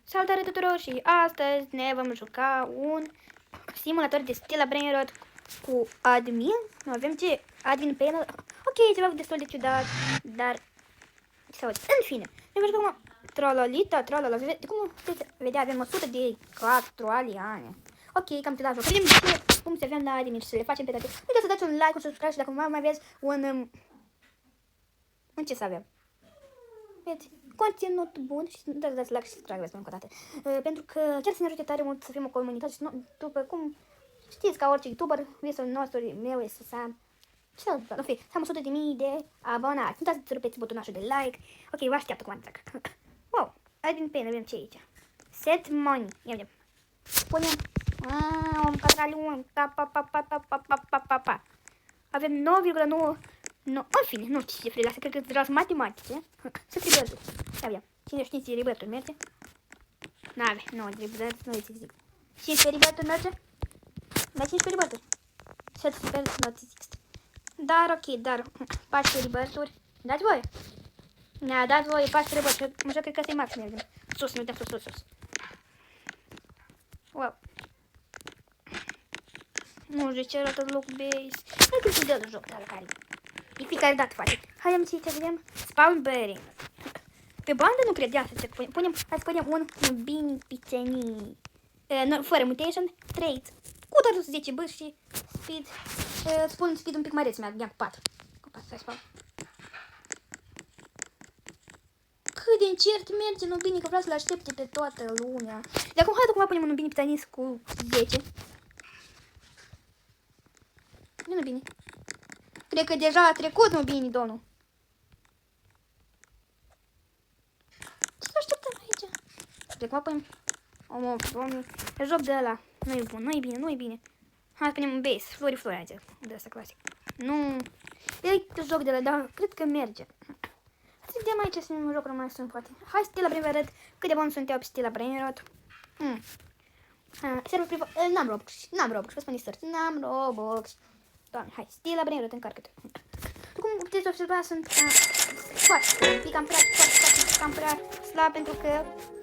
Salutare tuturor și astăzi ne vom juca un simulator de Stella Brainrot cu admin. Nu avem ce admin panel. Ok, ceva destul de ciudat, dar ce să aud. În fine, ne vom juca trolalita, tralala. De cum puteți vedea, avem 100 de 4 aliane. Ok, cam ciudat joc. Vedem ce cum se avem la admin și să le facem pe toate. Nu uitați să dați un like, un subscribe și dacă mai aveți un ce să avem. Vedeți, conținut bun și nu dați like și subscribe încă o dată. Pentru că chiar să ne ajute tare mult să fim o comunitate și după cum știți, ca orice youtuber, visul nostru meu este să am să am 100.000 de abonați. Nu uitați să rupeți butonașul de like. Ok, vă așteaptă cum trec. Wow, admin pen, avem ce aici? Set money. Ia vedem. Punem un patralion. Avem 9,9. No, în fine, nu știu cifrele astea, cred că sunt matematice. Să tribături. Ia vedem. 55 tribături merge? N-ave, 9 tribături, nu îți zic. 15 tribături merge? Da, 15 tribături. 7 tribături, nu îți zic. Dar, ok, dar 14 tribături. Dați voie? Ne-a dat voie 14 tribături. Așa cred că ăsta e maxim, mergem. Sus, ne uităm sus. Wow. Nu știu ce arată loc base. Nu știu ce de joc, dar care e fiecare dată face. Hai să vedem. Spawn bearing. Pe bandă nu credea să punem. Hai să punem un bini pițenii. Fără mutation. Traits. Cu doar 10 băși și speed. Spun speed un pic mai reț. Merg cu 4. Cu 4, hai spawn. Cât de încert merge Nubini, că vreau să-l aștepte pe toată lumea. De acum, hai acum punem un Nubini pițenii cu 10. Nu bine. Cred că deja a trecut, nu bine, domnul. Ce să așteptăm aici? De cum apoi... Domnul, joc de ăla. Nu-i bun, nu-i bine. Hai să punem un base, flori aici. De asta clasic. Nu. E joc de ăla, dar cred că merge. Să vedem aici să ne joc rămâne sunt poate. Hai Stella Brainrot. Cât de bun sunt eu pe Stella Brainrot. Server privat. N-am Robux, vă spun distort. N-am Robux. Doamne, hai, Stella Brainrot, încarcă-te. Cum puteți observa, sunt foarte cam prea slab, pentru că,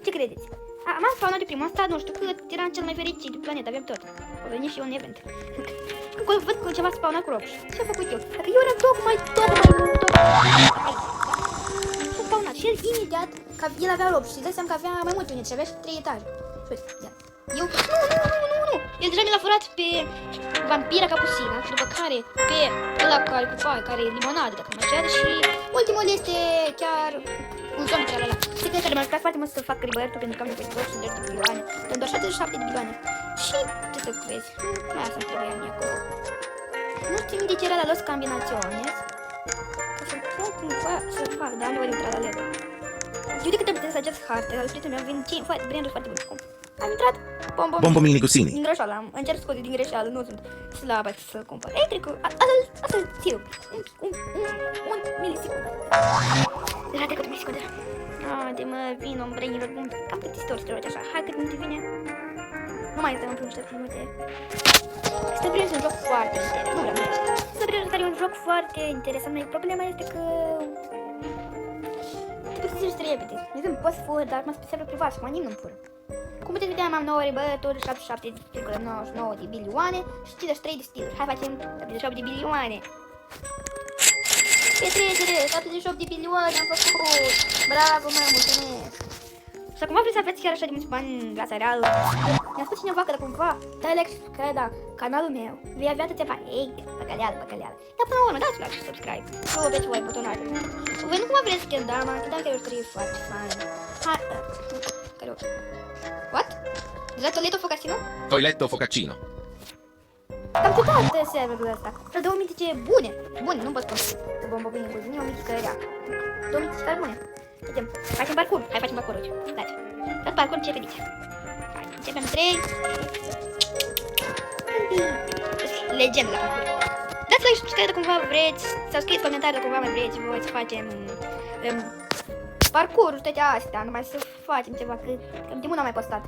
ce credeți? Am spawnat de primul stat, nu știu cât, eram cel mai fericit de planetă, aveam tot. A venit și un event. Când văd că ceva spawnat cu Robux, ce-am făcut eu? Dacă eu eram tocmai. Și-a spawnat și el imediat, că el avea Robux și dai seama că avea mai multe unități și avea și 3 etaje. Și uite, ia. Eu, nu, el deja mi l-a furat pe vampira capucină, după care pe ăla care e limonadă, dacă mă șeadă, și ultimul este chiar un zombie care ăla. Și cred că m-a jucat foarte mult să fac rebirth pentru că am nevoie de 200 de bilioane, am doar 77 de bilioane. Și ce să vezi, mai asta îmi trebuia mie acolo. Nu știu de ce era la los combinaționes, ca să pot cumva să fac, dar nu voi intra la led. Eu de câte am putea să acest hartă, al prietenul meu, vin Brainrot foarte bun. Am intrat Bombomini Gusini. Din greșeală, am încerc scoate din greșeală, nu sunt slabă să cumpăr. Ei, cred că asta-l țiu. Un milisecundă. Deja trecut un milisecundă. De mă vin un Brainrot bun. Cam cât istorici trebuie așa. Hai cât minute vine. Nu mai este în primul 7 minute. Stella Brainrot este un joc foarte interesant. Nu vreau să Stella Brainrot are un joc foarte interesant. Problema este că trebuie să zici repede. De exemplu, poți să furi, dar mă pe server privat și mă nimeni nu fură. Cum puteți vedea, am 9 rebături, 77,99 de bilioane și 53 de stiluri. Hai facem 78 de bilioane. Petrecere, 78 de bilioane am făcut. Bravo, mă, mulțumesc. Și acum vreți să aveți chiar așa de mulți bani în viața reală? Mi-a spus cineva că dacă cumva dai like și subscribe la canalul meu, vei avea atâția bani. Ei, băcăleală. Dar până la urmă, dați like și subscribe. Nu aveți voi butonajul. Voi nu cumva vreți Kendama, că dacă eu știu, e foarte fain. Hai, care o... What? Deja Toiletto Focaccino? Toiletto Focaccino. Cam ciudat serverul ăsta. Vreau 2 mitice bune. Bune, nu pot spune. Bombobini cu zine, o mitică rea. 2 mitice care bune. Vedem. Facem parcurs. Hai facem parcurs. Dați. Tot parcurs începe aici. Hai, începem 3. Legendă la parcurs. Dați like și subscribe dacă cumva vreți. Sau scrieți comentarii dacă cumva mai vreți. Voi să facem parcurs, toate astea, numai să facem ceva, că de mult n-am mai postat.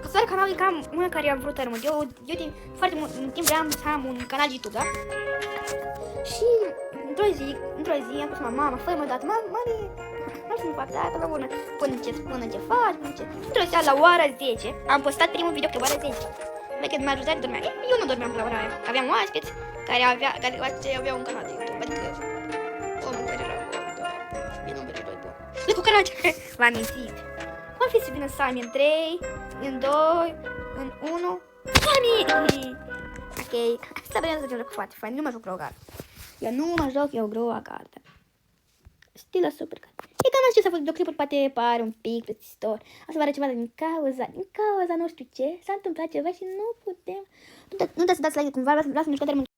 Sper că canalul e cam una care am vrut rămân. Eu de foarte mult timp vreau să am un canal YouTube, da? Și într-o zi am spus mama, fă-i mă dat, mami, să nu fac data la una. Până ce faci, până ce... Într-o seară, la ora 10, am postat primul video pe ora 10. Mai că majoritatea dormea. Eu nu dormeam la ora aia. Aveam oaspeți care aveau un canal de YouTube. Adică omul care era e numărul 2 bun. Le cu carace. V-am mințit. Am fi să vină Sami în 3, în 2, în 1. Sami! Ok. Asta vreau să joc foarte fain. Nu mă joc rogar. Eu nu mă joc eu groa cartea. Stilă super card. E cam ce s-a făcut videoclipuri, poate pare un pic plictisitor. O să vă arăt ceva din cauza nu știu ce, s-a întâmplat ceva și nu putem. Nu uitați să dați like cumva, vreau să mișcă termenul.